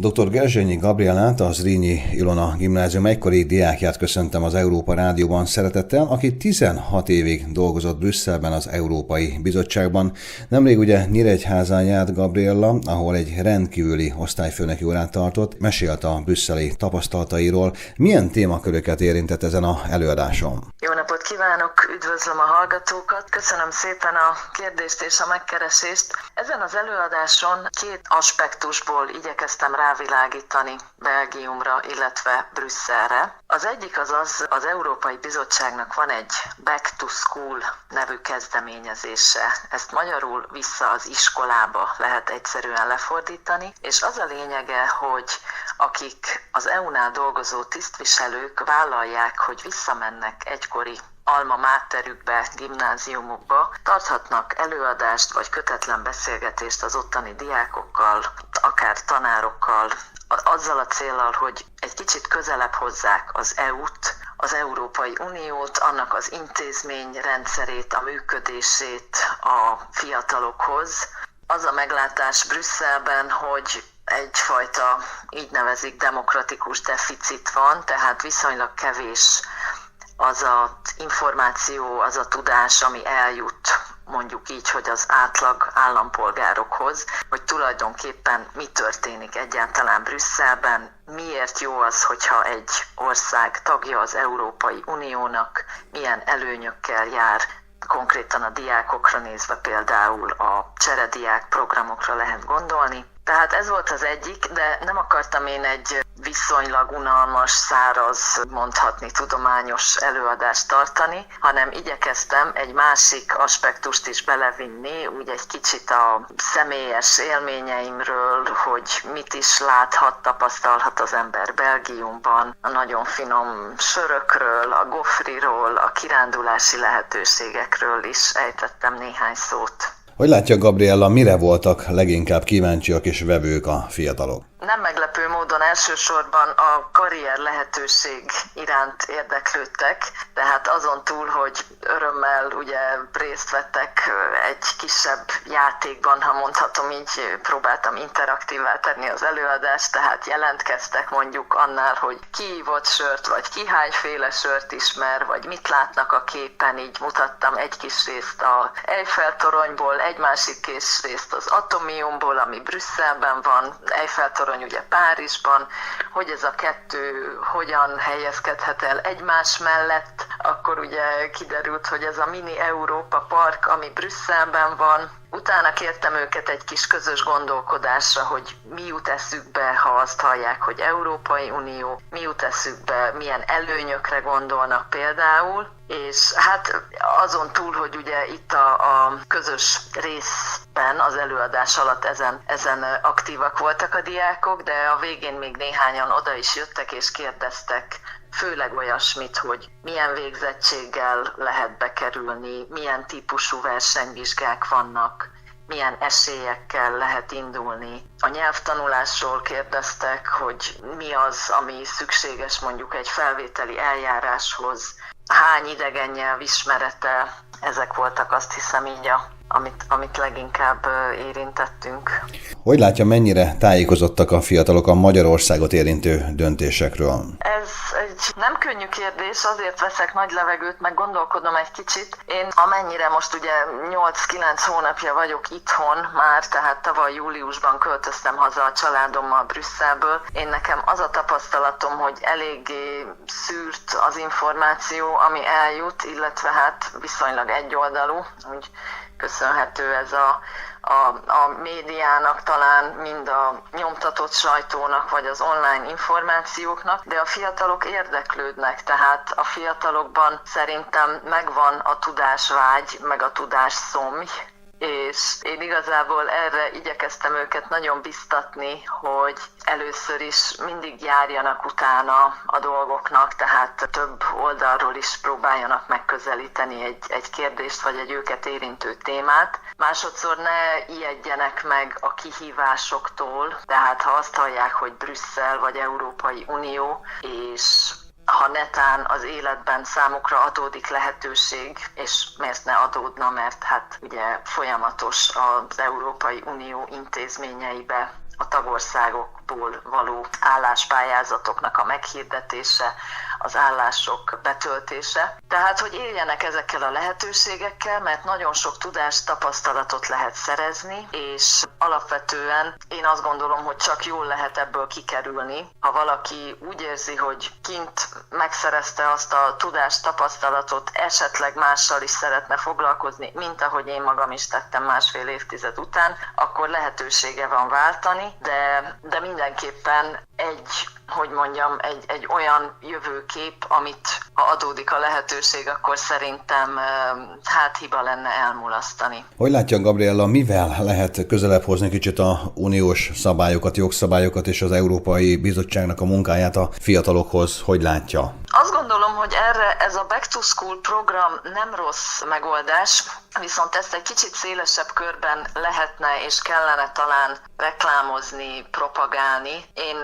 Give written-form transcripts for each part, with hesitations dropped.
Dr. Gerzsényi Gabriellát, a Zrínyi Ilona Gimnázium egykori diákját köszöntöm az Európa Rádióban szeretettel, aki 16 évig dolgozott Brüsszelben az Európai Bizottságban. Nemrég ugye Nyíregyházán járt Gabriella, ahol egy rendkívüli osztályfőnöki órát tartott, mesélt a brüsszeli tapasztalatairól. Milyen témaköröket érintett ezen az előadáson? Jó napot kívánok, üdvözlöm a hallgatókat, köszönöm szépen a kérdést és a megkeresést. Ezen az előadáson két aspektusból igyekeztem rávilágítani Belgiumra, illetve Brüsszelre. Az egyik az Európai Bizottságnak van egy Back to School nevű kezdeményezése. Ezt magyarul vissza az iskolába lehet egyszerűen lefordítani, és az a lényege, hogy akik az EU-nál dolgozó tisztviselők vállalják, hogy visszamennek egykori alma máterükbe, gimnáziumukba, tarthatnak előadást vagy kötetlen beszélgetést az ottani diákokkal, akár tanárokkal, azzal a céllal, hogy egy kicsit közelebb hozzák az EU-t, az Európai Uniót, annak az intézményrendszerét, a működését a fiatalokhoz. Az a meglátás Brüsszelben, hogy egyfajta, így nevezik, demokratikus deficit van, tehát viszonylag kevés az az információ, az a tudás, ami eljut, mondjuk így, hogy az átlag állampolgárokhoz, hogy tulajdonképpen mi történik egyáltalán Brüsszelben, miért jó az, hogyha egy ország tagja az Európai Uniónak, milyen előnyökkel jár, konkrétan a diákokra nézve például a cserediák programokra lehet gondolni. Tehát ez volt az egyik, de nem akartam én egy viszonylag unalmas, száraz, mondhatni tudományos előadást tartani, hanem igyekeztem egy másik aspektust is belevinni, úgy egy kicsit a személyes élményeimről, hogy mit is láthat, tapasztalhat az ember Belgiumban, a nagyon finom sörökről, a gofriról, a kirándulási lehetőségekről is ejtettem néhány szót. Hogy látja Gabriella, mire voltak leginkább kíváncsiak és vevők a fiatalok? Nem meglepő módon elsősorban a karrier lehetőség iránt érdeklődtek, tehát azon túl, hogy örömmel ugye részt vettek egy kisebb játékban, ha mondhatom így, próbáltam interaktívvá tenni az előadást, tehát jelentkeztek mondjuk annál, hogy ki ivott sört, vagy ki hányféle sört ismer, vagy mit látnak a képen, így mutattam egy kis részt a Eiffel-toronyból, egy másik kis részt az Atomiumból, ami Brüsszelben van, Eiffel-torony ugye Párizsban, hogy ez a kettő hogyan helyezkedhet el egymás mellett, akkor ugye kiderült, hogy ez a mini Európa Park, ami Brüsszelben van. Utána kértem őket egy kis közös gondolkodásra, hogy mi jut eszükbe, ha azt hallják, hogy Európai Unió, mi jut eszükbe, milyen előnyökre gondolnak például, és hát azon túl, hogy ugye itt a közös részben az előadás alatt ezen aktívak voltak a diákok, de a végén még néhányan oda is jöttek és kérdeztek, főleg olyasmit, hogy milyen végzettséggel lehet bekerülni, milyen típusú versenyvizsgák vannak, milyen esélyekkel lehet indulni. A nyelvtanulásról kérdeztek, hogy mi az, ami szükséges mondjuk egy felvételi eljáráshoz, hány idegen nyelv ismerete, ezek voltak azt hiszem így amit leginkább érintettünk. Hogy látja, mennyire tájékozottak a fiatalok a Magyarországot érintő döntésekről? Ez egy nem könnyű kérdés, azért veszek nagy levegőt, meg gondolkodom egy kicsit. Én amennyire most ugye 8-9 hónapja vagyok itthon már, tehát tavaly júliusban költöztem haza a családommal Brüsszelből. Én nekem az a tapasztalatom, hogy eléggé szűrt az információ, ami eljut, illetve hát viszonylag egyoldalú, úgy köszönhető ez a médiának, talán mind a nyomtatott sajtónak, vagy az online információknak, de a fiatalok érdeklődnek, tehát a fiatalokban szerintem megvan a tudásvágy, meg a tudásszomj, és én igazából erre igyekeztem őket nagyon biztatni, hogy először is mindig járjanak utána a dolgoknak, tehát több oldalról is próbáljanak megközelíteni egy kérdést, vagy egy őket érintő témát. Másodszor ne ijedjenek meg a kihívásoktól, tehát ha azt hallják, hogy Brüsszel vagy Európai Unió, és ha netán az életben számukra adódik lehetőség, és miért ne adódna, mert hát ugye folyamatos az Európai Unió intézményeibe a tagországokból való álláspályázatoknak a meghirdetése, az állások betöltése. Tehát, hogy éljenek ezekkel a lehetőségekkel, mert nagyon sok tudást, tapasztalatot lehet szerezni, és alapvetően én azt gondolom, hogy csak jól lehet ebből kikerülni. Ha valaki úgy érzi, hogy kint megszerezte azt a tudást, tapasztalatot, esetleg mással is szeretne foglalkozni, mint ahogy én magam is tettem 1,5 évtized után, akkor lehetősége van váltani, de mindenképpen egy olyan jövőkép, amit ha adódik a lehetőség, akkor szerintem hiba lenne elmulasztani. Hogy látja Gabriella, mivel lehet közelebb hozni kicsit a uniós szabályokat, jogszabályokat és az Európai Bizottságnak a munkáját a fiatalokhoz? Hogy látja? Azt gondolom, hogy erre ez a Back to School program nem rossz megoldás, viszont ezt egy kicsit szélesebb körben lehetne és kellene talán reklámozni, propagálni. Én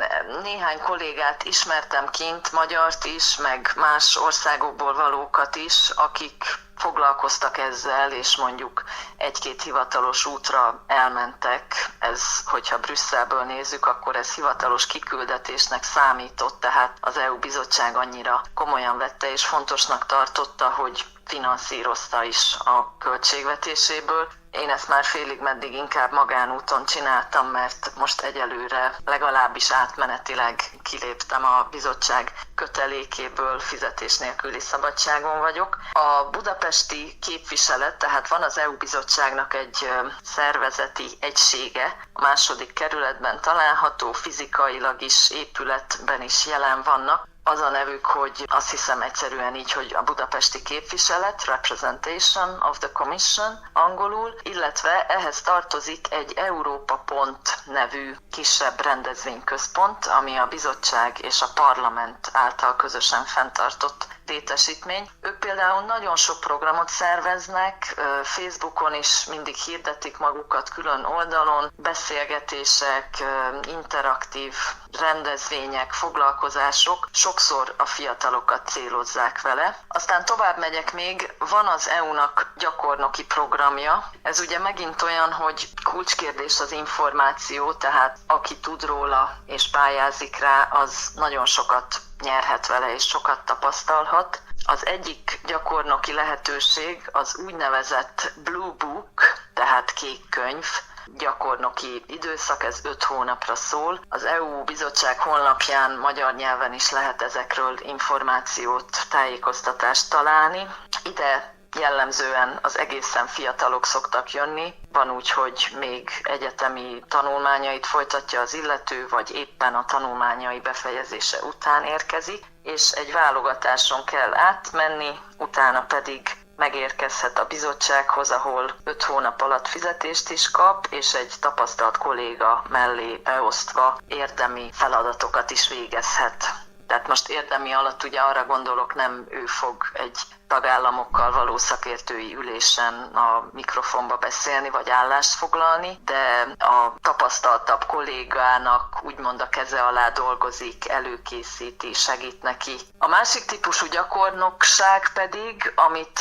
néhány kollégát ismertem kint, magyart is, meg más országokból valókat is, akik foglalkoztak ezzel, és mondjuk 1-2 hivatalos útra elmentek. Ez, hogyha Brüsszelből nézzük, akkor ez hivatalos kiküldetésnek számított, tehát az EU bizottság annyira komolyan vette és fontosnak tartotta, hogy finanszírozta is a költségvetéséből. Én ezt már félig meddig inkább magánúton csináltam, mert most egyelőre legalábbis átmenetileg kiléptem a bizottság kötelékéből, fizetés nélküli szabadságon vagyok. A budapesti képviselet, tehát van az EU bizottságnak egy szervezeti egysége, a 2. kerületben található, fizikailag is, épületben is jelen vannak. Az a nevük, hogy azt hiszem egyszerűen így, hogy a budapesti képviselet, Representation of the Commission angolul, illetve ehhez tartozik egy Európa Pont nevű kisebb rendezvényközpont, ami a bizottság és a parlament által közösen fenntartott létesítmény. Ők például nagyon sok programot szerveznek, Facebookon is mindig hirdetik magukat külön oldalon, beszélgetések, interaktív rendezvények, foglalkozások, sokszor a fiatalokat célozzák vele. Aztán tovább megyek még, van az EU-nak gyakornoki programja. Ez ugye megint olyan, hogy kulcskérdés az információ, tehát aki tud róla és pályázik rá, az nagyon sokat nyerhet vele és sokat tapasztalhat. Az egyik gyakornoki lehetőség az úgynevezett Blue Book, tehát kék könyv, gyakornoki időszak, ez 5 hónapra szól. Az EU bizottság honlapján magyar nyelven is lehet ezekről információt, tájékoztatást találni. Ide jellemzően az egészen fiatalok szoktak jönni. Van úgy, hogy még egyetemi tanulmányait folytatja az illető, vagy éppen a tanulmányai befejezése után érkezik, és egy válogatáson kell átmenni, utána pedig megérkezhet a bizottsághoz, ahol 5 hónap alatt fizetést is kap, és egy tapasztalt kolléga mellé beosztva érdemi feladatokat is végezhet. Tehát most érdemi alatt ugye arra gondolok, nem ő fog egy tagállamokkal való szakértői ülésen a mikrofonba beszélni, vagy állást foglalni, de a tapasztaltabb kollégának úgymond a keze alá dolgozik, előkészíti, segít neki. A másik típusú gyakornokság pedig, amit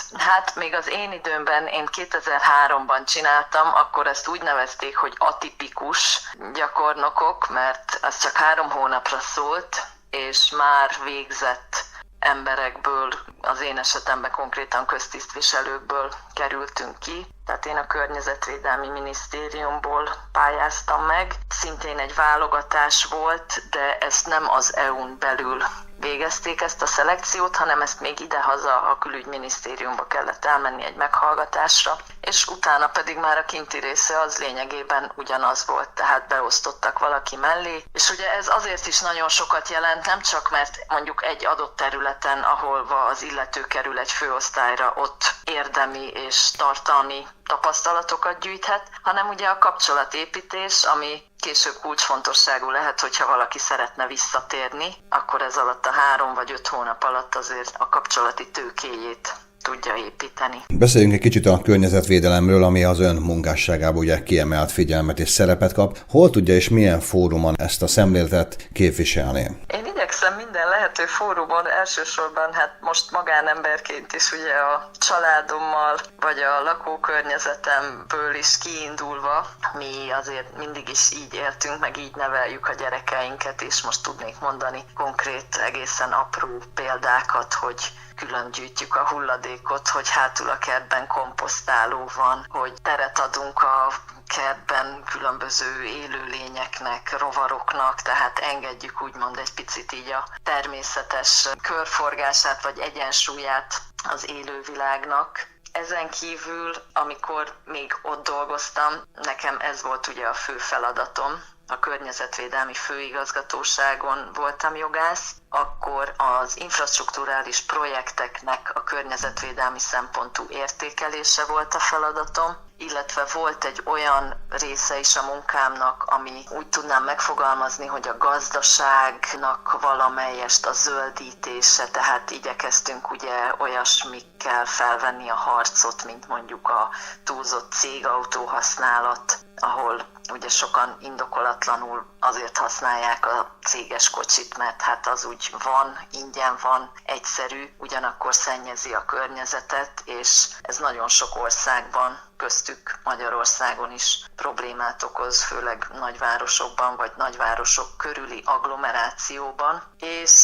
még az én időmben, én 2003-ban csináltam, akkor ezt úgy nevezték, hogy atipikus gyakornokok, mert az csak 3 hónapra szólt, és már végzett emberekből, az én esetemben konkrétan köztisztviselőkből kerültünk ki. Tehát én a Környezetvédelmi Minisztériumból pályáztam meg. Szintén egy válogatás volt, de ezt nem az EU-n belül végezték ezt a szelekciót, hanem ezt még idehaza a külügyminisztériumba kellett elmenni egy meghallgatásra, és utána pedig már a kinti része az lényegében ugyanaz volt, tehát beosztottak valaki mellé. És ugye ez azért is nagyon sokat jelent, nem csak mert mondjuk egy adott területen, ahol az illető kerül egy főosztályra, ott érdemi és tartalmi tapasztalatokat gyűjthet, hanem ugye a kapcsolatépítés, ami később kulcsfontosságú lehet, hogyha valaki szeretne visszatérni, akkor ez alatt a 3 vagy 5 hónap alatt azért a kapcsolati tőkéjét tudja építeni. Beszéljünk egy kicsit a környezetvédelemről, ami az ön munkásságában ugye kiemelt figyelmet és szerepet kap. Hol tudja és milyen fórumon ezt a szemléletet képviselni? Én igyekszem igyekszem minden lehető fórumon, elsősorban hát most magánemberként is ugye a családommal, vagy a lakókörnyezetemből is kiindulva, mi azért mindig is így éltünk, meg így neveljük a gyerekeinket, és most tudnék mondani konkrét, egészen apró példákat, hogy külön gyűjtjük a hulladékot, hogy hátul a kertben komposztáló van, hogy teret adunk a kertben különböző élőlényeknek, rovaroknak, tehát engedjük úgymond egy picit így a természetes körforgását vagy egyensúlyát az élővilágnak. Ezen kívül, amikor még ott dolgoztam, nekem ez volt ugye a fő feladatom, a Környezetvédelmi Főigazgatóságon voltam jogász, akkor az infrastrukturális projekteknek a környezetvédelmi szempontú értékelése volt a feladatom, illetve volt egy olyan része is a munkámnak, ami úgy tudnám megfogalmazni, hogy a gazdaságnak valamelyest a zöldítése, tehát igyekeztünk ugye olyasmikkel felvenni a harcot, mint mondjuk a túlzott cégautó használat, ahol ugye sokan indokolatlanul azért használják a céges kocsit, mert hát az úgy van, ingyen van, egyszerű, ugyanakkor szennyezi a környezetet, és ez nagyon sok országban, köztük Magyarországon is problémát okoz, főleg nagyvárosokban, vagy nagyvárosok körüli agglomerációban.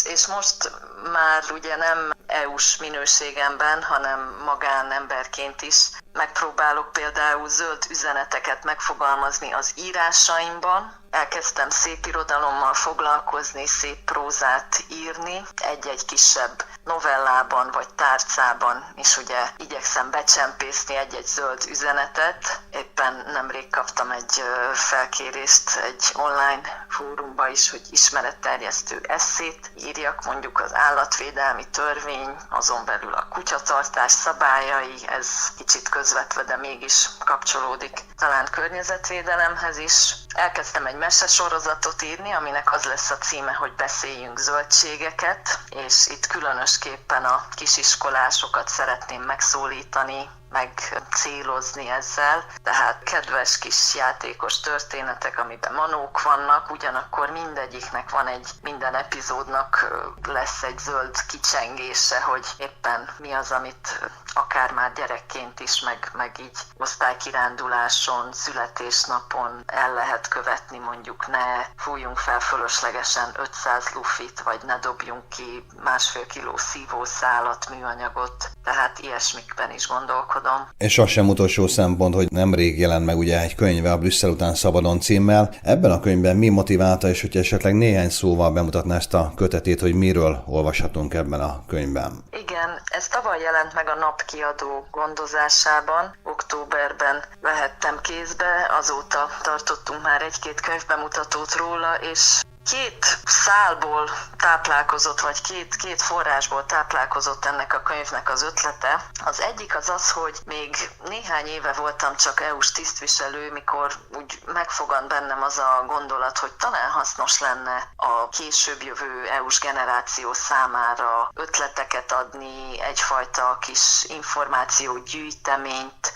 És most már ugye nem EU-s minőségemben, hanem magánemberként is megpróbálok például zöld üzeneteket megfogalmazni az írásaimban. Elkezdtem szép irodalommal foglalkozni, szép prózát írni, egy-egy kisebb novellában vagy tárcában is ugye igyekszem becsempészni egy-egy zöld üzenetet. Éppen nemrég kaptam egy felkérést egy online fórumba is, hogy ismeretterjesztő esszét írjak, mondjuk az állatvédelmi törvény, azon belül a kutyatartás szabályai, ez kicsit közvetve, de mégis kapcsolódik talán környezetvédelemhez is. Elkezdtem egy mesesorozatot írni, aminek az lesz a címe, hogy Beszéljünk zöldségeket, és itt különösképpen a kisiskolásokat szeretném megszólítani, meg célozni ezzel. Tehát kedves kis játékos történetek, amiben manók vannak, ugyanakkor mindegyiknek van minden epizódnak lesz egy zöld kicsengése, hogy éppen mi az, amit akár már gyerekként is, meg így osztálykiránduláson, születésnapon el lehet követni, mondjuk ne fújjunk fel fölöslegesen 500 lufit, vagy ne dobjunk ki 1,5 kiló szívószálat, műanyagot, tehát ilyesmikben is gondolkodom. És az sem utolsó szempont, hogy nemrég jelent meg ugye egy könyve, a Brüsszel után szabadon címmel. Ebben a könyvben mi motiválta, és hogyha esetleg néhány szóval bemutatná ezt a kötetét, hogy miről olvashatunk ebben a könyvben? Igen, ez tavaly jelent meg a Napkiadó gondozásában, októberben vehettem kézbe, azóta tartottunk már egy-két könyvbemutatót róla, és két szálból táplálkozott, vagy két forrásból táplálkozott ennek a könyvnek az ötlete. Az egyik az, hogy még néhány éve voltam csak EU-s tisztviselő, mikor úgy megfogant bennem az a gondolat, hogy talán hasznos lenne a később jövő EU-s generáció számára ötleteket adni, egyfajta kis információgyűjteményt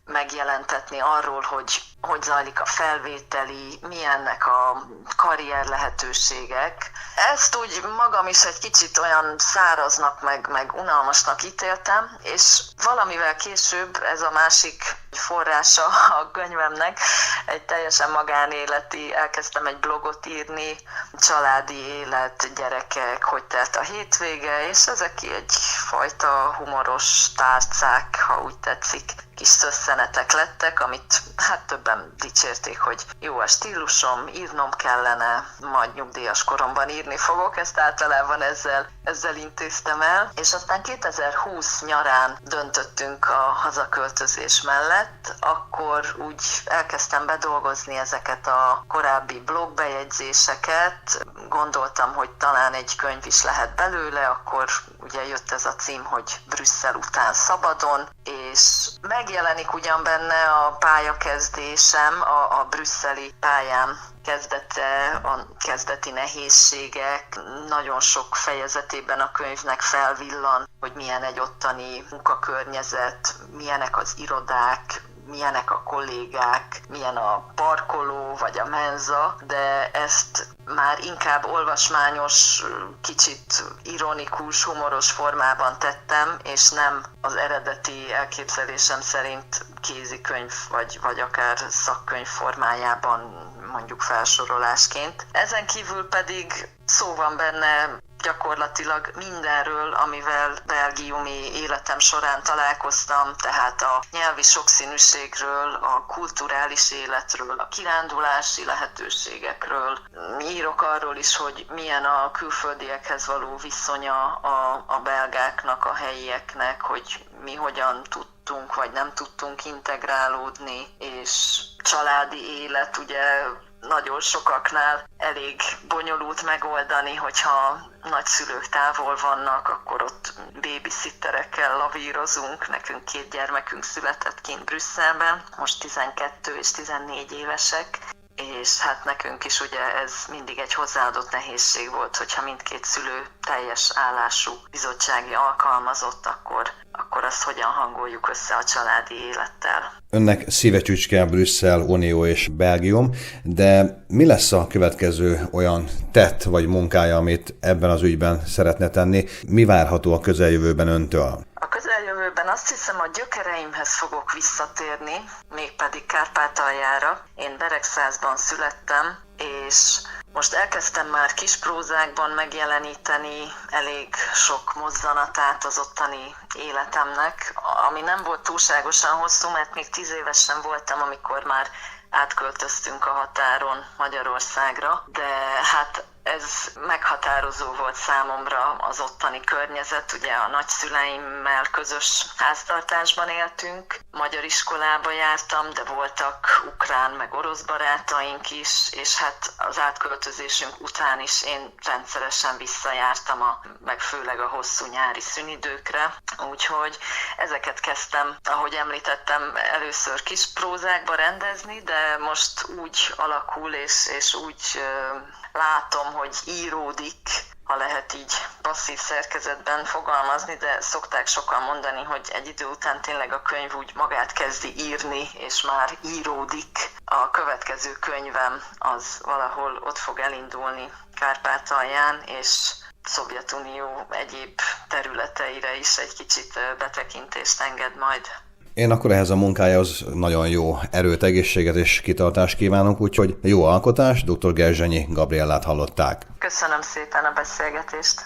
megjelentetni arról, hogy zajlik a felvételi, milyennek a karrier lehetőségek. Ezt úgy magam is egy kicsit olyan száraznak, meg unalmasnak ítéltem, és valamivel később ez a másik forrása a könyvemnek, egy teljesen magánéleti, elkezdtem egy blogot írni, családi élet, gyerekek, hogy telt a hétvége, és ezek egyfajta humoros tárcák, ha úgy tetszik, kis szösszenetek lettek, amit hát többen dicsérték, hogy jó a stílusom, írnom kellene, majd nyugdíjas koromban írni fogok, ezt általában ezzel intéztem el, és aztán 2020 nyarán döntöttünk a hazaköltözés mellett, akkor úgy elkezdtem bedolgozni ezeket a korábbi blogbejegyzéseket, gondoltam, hogy talán egy könyv is lehet belőle, akkor ugye jött ez a cím, hogy Brüsszel után szabadon, és megjelenik ugyan benne a pályakezdésem, a brüsszeli pályám kezdete, a kezdeti nehézségek, nagyon sok fejezetében a könyvnek felvillan, hogy milyen egy ottani munkakörnyezet, milyenek az irodák, milyenek a kollégák, milyen a parkoló vagy a menza, de ezt már inkább olvasmányos, kicsit ironikus, humoros formában tettem, és nem az eredeti elképzelésem szerint kézikönyv vagy akár szakkönyv formájában, mondjuk felsorolásként. Ezen kívül pedig szó van benne gyakorlatilag mindenről, amivel belgiumi életem során találkoztam, tehát a nyelvi sokszínűségről, a kulturális életről, a kirándulási lehetőségekről. Írok arról is, hogy milyen a külföldiekhez való viszonya a belgáknak, a helyieknek, hogy mi hogyan tudtunk vagy nem tudtunk integrálódni, és családi élet, ugye nagyon sokaknál elég bonyolult megoldani, hogyha nagyszülők távol vannak, akkor ott babysitterekkel lavírozunk. Nekünk 2 gyermekünk született kint Brüsszelben, most 12 és 14 évesek, és hát nekünk is ugye ez mindig egy hozzáadott nehézség volt, hogyha mindkét szülő teljes állású bizottsági alkalmazott, akkor azt hogyan hangoljuk össze a családi élettel. Önnek szívecsücske Brüsszel, Unió és Belgium, de mi lesz a következő olyan tett vagy munkája, amit ebben az ügyben szeretne tenni? Mi várható a közeljövőben öntől? A közeljövőben azt hiszem, a gyökereimhez fogok visszatérni, mégpedig Kárpátaljára. Én Beregszázban születtem, és most elkezdtem már kisprózákban megjeleníteni elég sok mozzanatát az ottani életemnek, ami nem volt túlságosan hosszú, mert még 10 évesen voltam, amikor már átköltöztünk a határon Magyarországra, de hát ez meghatározó volt számomra az ottani környezet. Ugye a nagyszüleimmel közös háztartásban éltünk, magyar iskolába jártam, de voltak ukrán meg orosz barátaink is, és hát az átköltözésünk után is én rendszeresen visszajártam, meg főleg a hosszú nyári szünidőkre. Úgyhogy ezeket kezdtem, ahogy említettem, először kis prózákba rendezni, de most úgy alakul és úgy látom, hogy íródik, ha lehet így passzív szerkezetben fogalmazni, de szokták sokan mondani, hogy egy idő után tényleg a könyv úgy magát kezdi írni, és már íródik. A következő könyvem az valahol ott fog elindulni Kárpátalján, és Szovjetunió egyéb területeire is egy kicsit betekintést enged majd. Én akkor ehhez a munkájához nagyon jó erőt, egészséget és kitartást kívánok, úgyhogy jó alkotás, dr. Gerzsenyi Gabriellát hallották. Köszönöm szépen a beszélgetést!